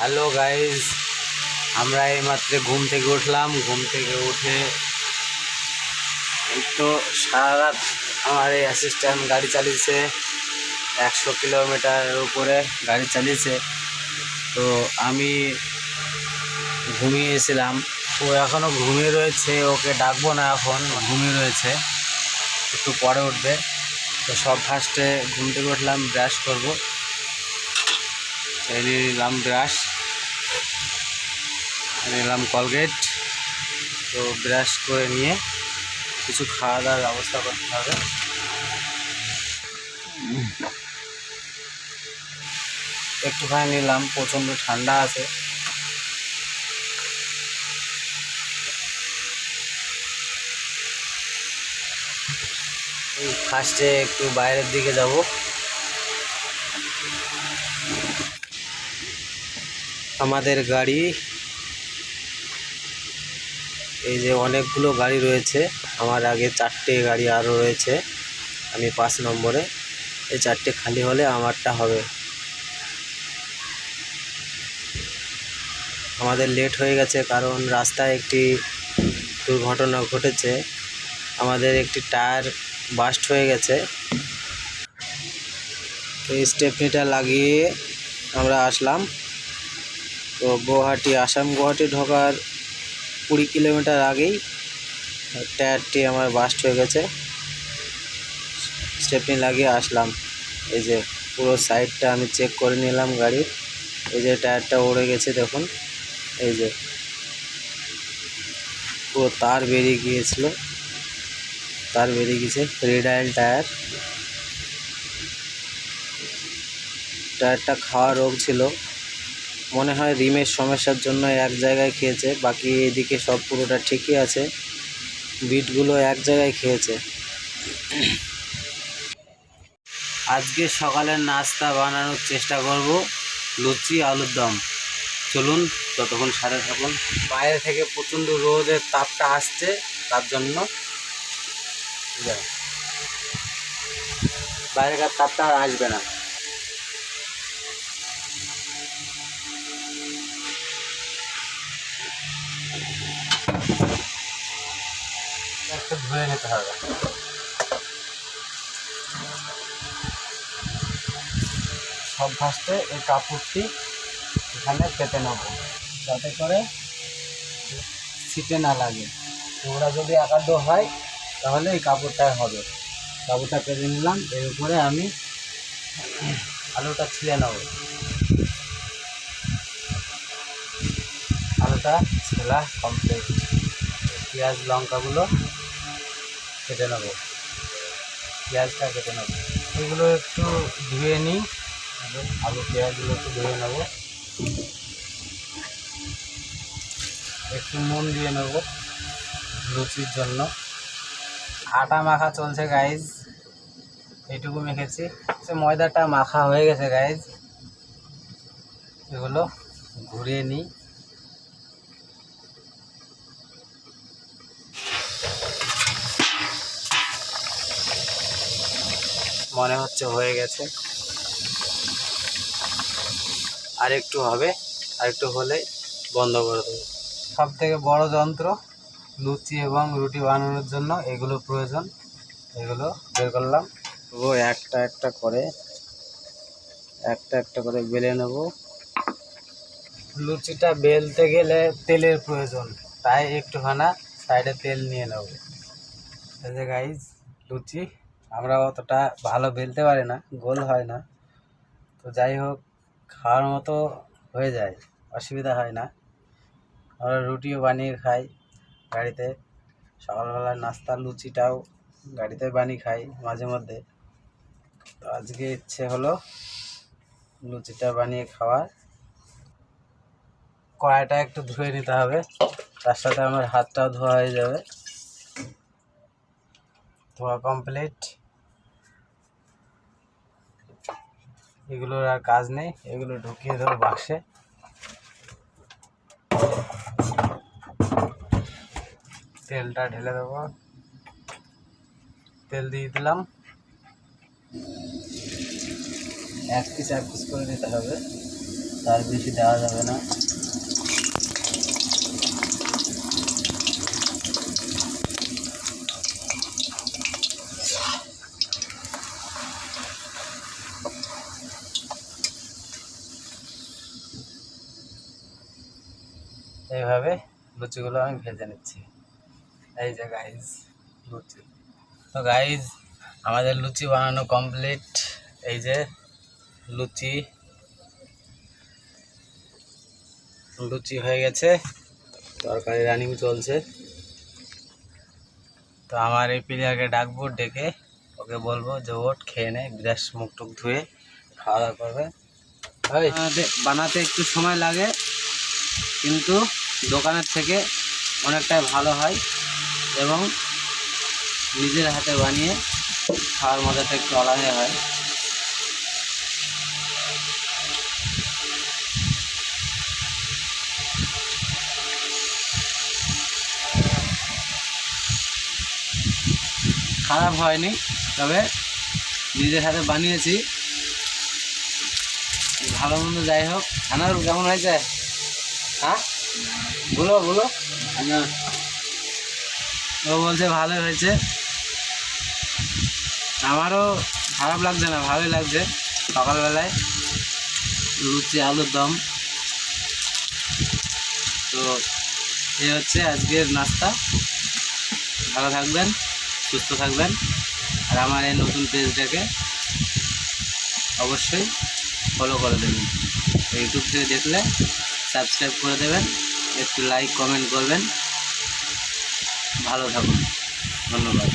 Hello guys, আমরা এইমাত্র ঘুম থেকে উঠলাম। ঘুম থেকে উঠে এই তো সারা রাত আমার এই অ্যাসিস্ট্যান্ট গাড়ি চালিয়েছে, 100 কিলোমিটারের উপরে গাড়ি চালিয়েছে। তো আমি ঘুমিয়েছিলাম, ও এখনও ঘুমিয়ে রয়েছে। ওকে ডাকবো না, এখন ঘুমিয়ে রয়েছে, একটু পরে উঠবে। তো সব ফার্স্টে ঘুম থেকে উঠলাম, ব্রাশ করবো। এই নিলাম ব্রাশ, নিলাম কলগেট। তো ব্রাশ করে নিয়ে কিছু খাওয়া দাওয়ার ব্যবস্থা করতে হবে। একটুখানি নিলাম, প্রচণ্ড ঠান্ডা আছে। ফার্স্টে একটু বাইরের দিকে যাব। আমাদের গাড়ি, এই যে অনেকগুলো গাড়ি রয়েছে। আমার আগে 4টে গাড়ি আরও রয়েছে, আমি 5 নম্বরে। এই 4টে খালি হলে আমারটা হবে। আমাদের লেট হয়ে গেছে কারণ রাস্তায় একটি দুর্ঘটনা ঘটেছে। আমাদের একটি টায়ার বাস্ট হয়ে গেছে। তো স্টেপনিটা লাগিয়ে আমরা আসলাম। তো গুয়াহাটি, আসাম গুয়াহাটি ঢোকার 20 কিলোমিটার আগেই টায়ারটি আমার বাস্ট হয়ে গেছে। স্টেপনি লাগিয়ে আসলাম। এই যে পুরো সাইডটা আমি চেক করে নিলাম গাড়ির। এই যে টায়ারটা উড়ে গেছে, দেখুন। এই যে পুরো তার বেরিয়ে গিয়েছিল, তার বেরিয়ে গেছে। Red oil tire. টায়ারটা খাওয়া রোগ ছিল, মনে হয় রিমের সমস্যার জন্য এক জায়গায় খেয়েছে, বাকি এদিকে সব পুরোটা ঠিকই আছে। বিটগুলো এক জায়গায় খেয়েছে। আজকে সকালের নাস্তা বানানোর চেষ্টা করব, লুচি আলুর দম। চলুন, ততক্ষণ সাথে থাকুন। বাইরে থেকে প্রচণ্ড রোদের তাপটা আসছে, তার জন্য বাইরেকার তাপটা আর আসবে না। একটু ধুয়ে নিতে হবে। সব ফার্স্টে এই কাপড়টি এখানে পেতে নেব, যাতে করে ছিটে না লাগে। ওরা যদি একান্ত হয় তাহলে এই কাপড়টাই হবে। কাপড়টা পেতে নিলাম। এর উপরে আমি আলুটা ছিলে নেব। আলুটা ছেলা কমপ্লিট। পেঁয়াজ লঙ্কাগুলো কেটে নেব, পেঁয়াজটা কেটে নেব। এগুলো একটু ধুয়ে নিই, আলু পেঁয়াজগুলো একটু ধুয়ে নেব। একটু নুন দিয়ে নেব লুচির জন্য। আটা মাখা চলছে গাইজ, এইটুকু মেখেছি। সে ময়দাটা মাখা হয়ে গেছে গাইজ। এগুলো ঘুরিয়ে নিই। মনে হচ্ছে হয়ে গেছে, আর একটু হবে, আর একটু হলে বন্ধ করে দেবো। সব থেকে বড় যন্ত্র লুচি এবং রুটি বানানোর জন্য এগুলো প্রয়োজন। এগুলো বের করলাম। ও একটা একটা করে বেলে নেব। লুচিটা বেলতে গেলে তেলের প্রয়োজন, তাই একটুখানা সাইডে তেল নিয়ে নেব। এই যে গাইজ লুচি, আমরা অতটা ভালো বেলতে পারি না, গোল হয় না। তো যাই হোক, খাওয়ার মতো হয়ে যায়, অসুবিধা হয় না। আমরা রুটিও বানিয়ে খাই গাড়িতে। সকালবেলার নাস্তা লুচিটাও গাড়িতে বানিয়ে খাই মাঝে মধ্যে। তো আজকে ইচ্ছে হলো লুচিটা বানিয়ে খাওয়ার। কড়াইটা একটু ধুয়ে নিতে হবে, তার সাথে আমার হাতটাও ধোয়া হয়ে যাবে। ধোয়া কমপ্লিট। এগুলোর আর কাজ নেই, এগুলো ঢুকিয়ে দেবো বাক্সে। তেলটা ঢেলে দেবো, তেল দিয়ে দিলাম। এক পিস করে দিতে হবে। তার বেশি দেওয়া যাবে না। এইভাবে লুচিগুলো আমি ভেজে নিচ্ছি। এই যে গাইজ লুচি, তো গাইজ আমাদের লুচি বানানো কমপ্লিট। এই যে লুচি লুচি হয়ে গেছে, তরকারি রানিং চলছে। তো আমার এই প্লেয়ারকে ডাকবো, ডেকে ওকে বলবো যে ওট খেয়ে নে, গ্যাস মুখ টুক ধুয়ে খাওয়া দাওয়া করবে। বানাতে একটু সময় লাগে, কিন্তু দোকানের থেকে অনেকটাই ভালো হয় এবং নিজের হাতে বানিয়ে খাওয়ার মজাটা একটু আলাদা হয়। খারাপ হয়নি, তবে নিজের হাতে বানিয়েছি, ভালো মন্দ যাই হোক। আনারুল কেমন হয়েছে? হ্যাঁ বলো বলো। ও বলছে ভালোই হয়েছে, আমারও খারাপ লাগছে না, ভালোই লাগছে। সকালবেলায় লুচি আলুর দম। তো এই হচ্ছে আজকের নাস্তা। ভালো থাকবেন, সুস্থ থাকবেন, আর আমার এই নতুন পেজটাকে অবশ্যই ফলো করে দেবেন। ইউটিউব থেকে দেখলে সাবস্ক্রাইব করে দেবেন, একটু লাইক কমেন্ট করবেন। ভালো থাকুন, ধন্যবাদ।